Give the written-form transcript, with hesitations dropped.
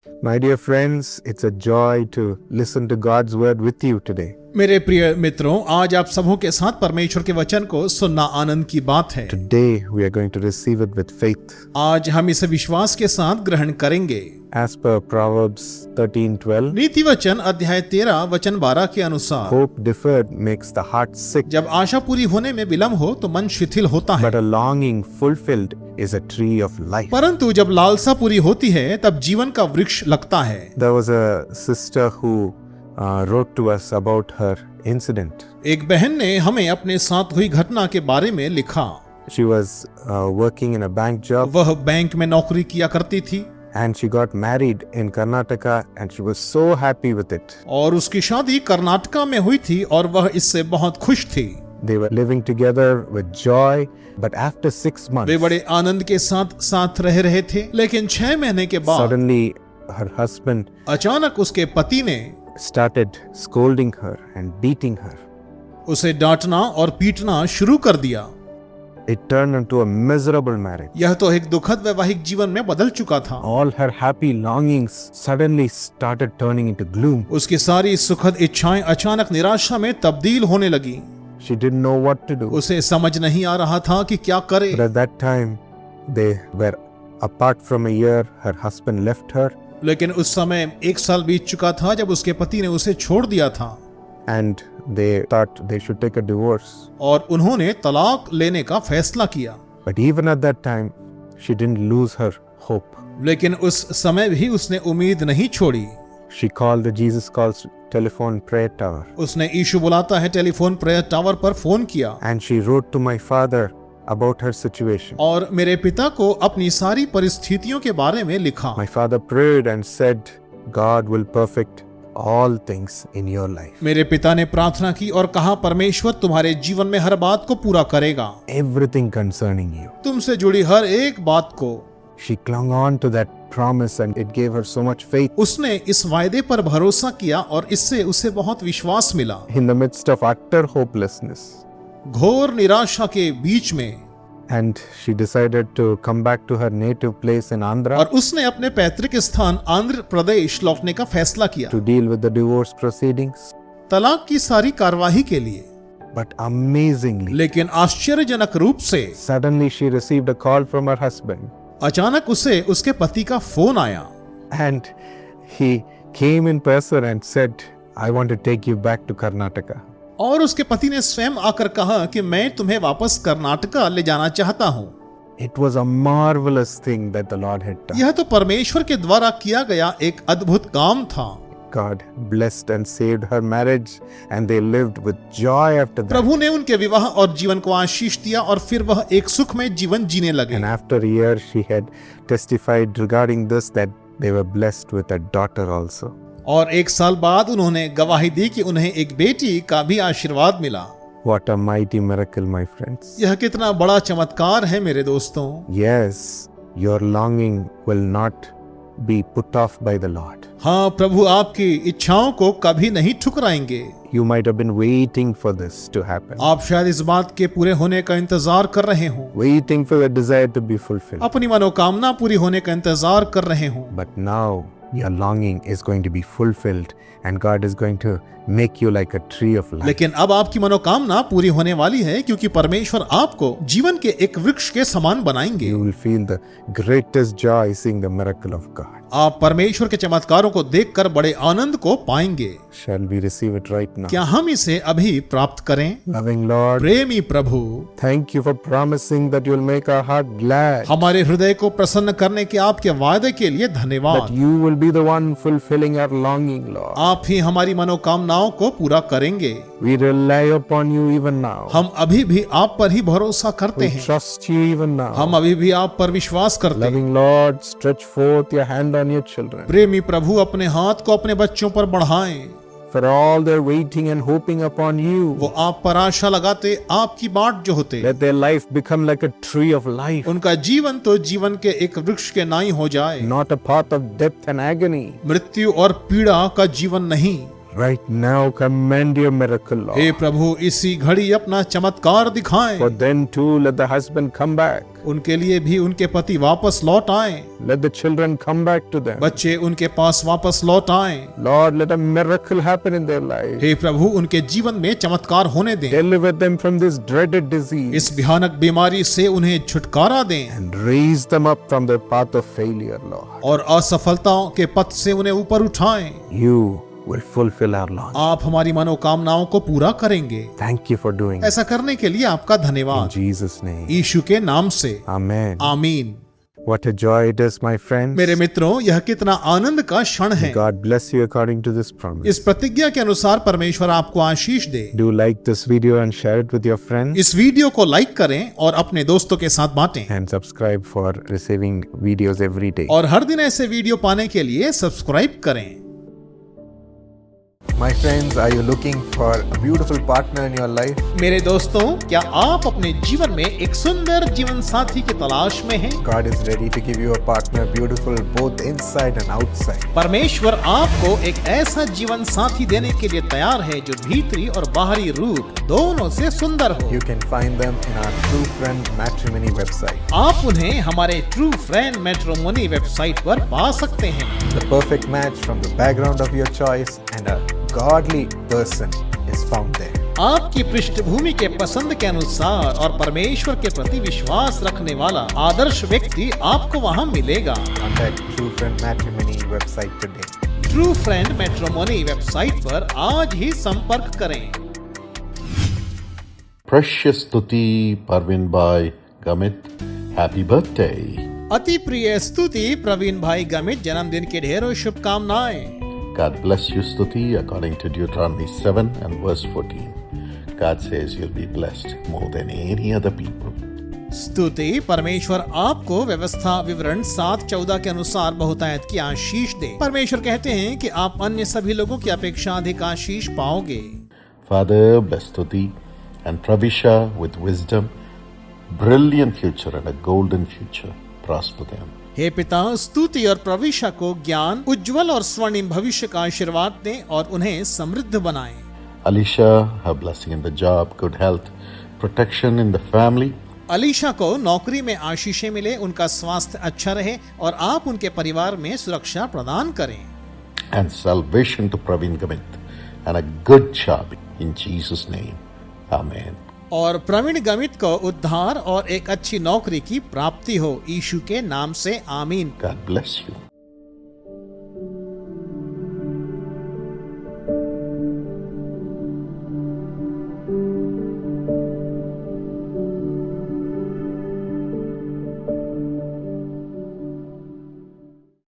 My dear friends, it's a joy to listen to God's word with you today. मेरे प्रिय मित्रों, आज आप सबों के साथ परमेश्वर के वचन को सुनना आनंद की बात है। Today we are going to receive it with faith. आज हम इसे विश्वास के साथ ग्रहण करेंगे। As per Proverbs 13:12, नीति वचन अध्याय 13 वचन 12 के अनुसार hope deferred makes the heart sick, जब आशा पूरी होने में विलम्ब हो तो मन शिथिल होता है, but a longing fulfilled is a tree of life. परंतु जब लालसा पूरी होती है तब जीवन का वृक्ष लगता है। There was a sister who wrote to us about her incident. एक बहन ने हमें अपने साथ हुई घटना के बारे में लिखा। She was working in a bank job वह बैंक में नौकरी किया करती थी and she got married in Karnataka and she was so happy with it. और उसकी शादी कर्नाटका में हुई थी और वह इससे बहुत खुश थी। They were living together with joy, but after 6 months, वे बड़े आनंद के साथ साथ रह रहे थे, लेकिन 6 महीने के बाद suddenly her husband अचानक उसके पति ने started scolding her and beating her. उसे डांटना और पीटना शुरू कर दिया। It turned into a miserable marriage. यह तो एक दुखद वैवाहिक जीवन में बदल चुका था। All her happy longings suddenly started turning into gloom. उसकी सारी सुखद इच्छाएं अचानक निराशा में तब्दील होने लगी। She didn't know what to do. उसे समझ नहीं आ रहा था कि क्या करे। But at that time, they were apart from a year. Her husband left her. लेकिन उस समय 1 साल बीत चुका था जब उसके पति ने उसे छोड़ दिया था And they thought they should take a divorce. और उन्होंने तलाक लेने का फैसला किया। But even at that time, she didn't lose her hope. लेकिन उस समय भी उसने उम्मीद नहीं छोड़ी। She called the Jesus Calls telephone prayer tower. उसने यीशु बुलाता है टेलीफोन प्रेयर टावर पर फोन किया And she wrote to my father about her situation. और मेरे पिता को अपनी सारी परिस्थितियों के बारे में लिखा। My father prayed and said, God will perfect all things in your life. मेरे पिता ने प्रार्थना की और कहा, परमेश्वर तुम्हारे जीवन में हर बात को पूरा करेगा, Everything concerning you. तुमसे जुड़ी हर एक बात को। She clung on to that promise and it gave her so much faith. उसने इस वायदे पर भरोसा किया और इससे उसे बहुत विश्वास मिला। In the midst of utter hopelessness. घोर निराशा के बीच में And she decided to come back to her native place in Andhra और उसने अपने पैतृक स्थान आंध्र प्रदेश लौटने का फैसला किया to deal with the divorce proceedings. तलाक की सारी कार्यवाही के लिए। But amazingly, लेकिन आश्चर्यजनक रूप से suddenly she received a call from her husband. अचानक उसे उसके पति का फोन आया And he came in person and said, I want to take you back to Karnataka. और उसके पति ने स्वयं आकर कहा कि मैं तुम्हें वापस कर्नाटका ले जाना चाहता हूँ। It was a marvelous thing that the Lord had done. यह तो परमेश्वर के द्वारा किया गया एक अद्भुत काम था। God blessed and saved her marriage and they lived with joy after that. प्रभु ने उनके विवाह और जीवन को आशीष दिया और फिर वह एक सुखमय जीवन जीने लगे। And after a year she had testified regarding this that they were blessed with a daughter also. और 1 साल बाद उन्होंने गवाही दी कि उन्हें एक बेटी का भी आशीर्वाद मिला। What a mighty miracle, my friends. यह कितना बड़ा चमत्कार है मेरे दोस्तों। Yes, your longing will not be put off by the Lord. हाँ, प्रभु आपकी इच्छाओं को कभी नहीं ठुकराएंगे। You might have been waiting for this to happen. आप शायद इस बात के पूरे होने का इंतजार कर रहे हो, Waiting for the desire to be fulfilled. अपनी मनोकामना पूरी होने का इंतजार कर रहे हो। But now your longing is going to be fulfilled and God is going to make you like a tree of life. लेकिन अब आपकी मनोकामना पूरी होने वाली है क्योंकि परमेश्वर आपको जीवन के एक वृक्ष के समान बनाएंगे। You will feel the greatest joy seeing the miracle of God. आप परमेश्वर के चमत्कारों को देखकर बड़े आनंद को पाएंगे। Shall we receive it right now? क्या हम इसे अभी प्राप्त करें? Loving Lord, प्रेमी प्रभु, thank you for promising that you will make our heart glad. हमारे हृदय को प्रसन्न करने के आपके वायदे के लिए That धन्यवाद। you will be the one fulfilling our longing, Lord. आप ही हमारी मनोकामनाओं को पूरा करेंगे। We rely upon you even now. हम अभी भी आप पर ही भरोसा करते We हैं। trust you even now. हम अभी भी आप पर विश्वास करते हैं। Loving Lord, stretch forth your hand on your children. प्रेमी प्रभु, अपने हाथ को अपने बच्चों पर बढ़ाएं। For all their waiting and hoping upon you. वो आप पर आशा लगाते, आपकी बाट जो होते, Let their life become like a tree of life. उनका जीवन तो जीवन के एक वृक्ष के नाई हो जाए, Not a path of death and agony. मृत्यु और पीड़ा का जीवन नहीं, Right now, command your miracle, Lord. हे प्रभु, इसी घड़ी अपना चमत्कार दिखाएं। For them too, let the husband come back. उनके लिए भी उनके पति वापस लौट आएं। Let the children come back to them. बच्चे उनके पास वापस लौट आएं। Lord, let a miracle happen in their life. हे प्रभु, उनके जीवन में चमत्कार होने दें। Deliver them from this dreaded disease. इस भयानक बीमारी से उन्हें छुटकारा दें And raise them up from the path of failure, Lord. और असफलताओं के पथ से उन्हें ऊपर उठाएं। You will fulfill our longing. आप हमारी मनोकामनाओं को पूरा करेंगे। Thank you for doing it. ऐसा करने के लिए आपका In धन्यवाद। Jesus' name. यीशु के नाम से Amen. आमीन। What a joy it is, my friends. मेरे मित्रों, यह कितना आनंद का क्षण है। God bless you according to this promise. इस प्रतिज्ञा के अनुसार परमेश्वर आपको आशीष दे। Do like this video and share it with your friends. इस वीडियो को लाइक करें और अपने दोस्तों के साथ बांटें। And subscribe for receiving videos every day. और हर दिन ऐसे वीडियो पाने के लिए सब्सक्राइब करें। My friends, are you looking for a beautiful partner in your life? मेरे दोस्तों, क्या आप अपने जीवन में एक सुंदर जीवन साथी की तलाश में हैं? God is ready to give you a partner beautiful both inside and outside. परमेश्वर आपको एक ऐसा जीवन साथी देने के लिए तैयार है जो भीतरी और बाहरी रूप दोनों से सुंदर हो। You can find them in our True Friend Matrimony website. आप उन्हें हमारे ट्रू फ्रेंड मैट्रिमोनी वेबसाइट पर पा सकते हैं। The perfect match from the background of your choice and a godly person is found there. आपकी पृष्ठभूमि के पसंद के अनुसार और परमेश्वर के प्रति विश्वास रखने वाला आदर्श व्यक्ति आपको वहां मिलेगा। Contact True Friend Matrimony website today. True friend matrimony website पर आज ही संपर्क करें। Precious Stuti Parvin Bhai Gamit, happy birthday. अति प्रिय स्तुति प्रवीण भाई गमित, जन्मदिन की ढेरों शुभकामनाएं। God bless you, Stuti, according to Deuteronomy 7 and verse 14. God says you'll be blessed more than any other people. स्तुति परमेश्वर आपको व्यवस्था विवरण 7:14 के अनुसार बहुतायत की आशीष दे। परमेश्वर कहते हैं कि आप अन्य सभी लोगों की अपेक्षा अधिक आशीष पाओगे। Father, bless Stuti and Pravisha with wisdom, brilliant future and a golden future. Prosper them. हे पिता, स्तुति और प्रविशा को ज्ञान, उज्जवल और स्वर्णिम भविष्य का आशीर्वाद दें और उन्हें समृद्ध बनाएं। Alisha, her blessing in the job, good health, protection in the family. Alisha को नौकरी में आशीषें मिले, उनका स्वास्थ्य अच्छा रहे और आप उनके परिवार में सुरक्षा प्रदान करें। And salvation to Praveen Gamit and a good job in Jesus' name. Amen. और प्रवीण गमित को उद्धार और एक अच्छी नौकरी की प्राप्ति हो, यीशु के नाम से आमीन। God bless you.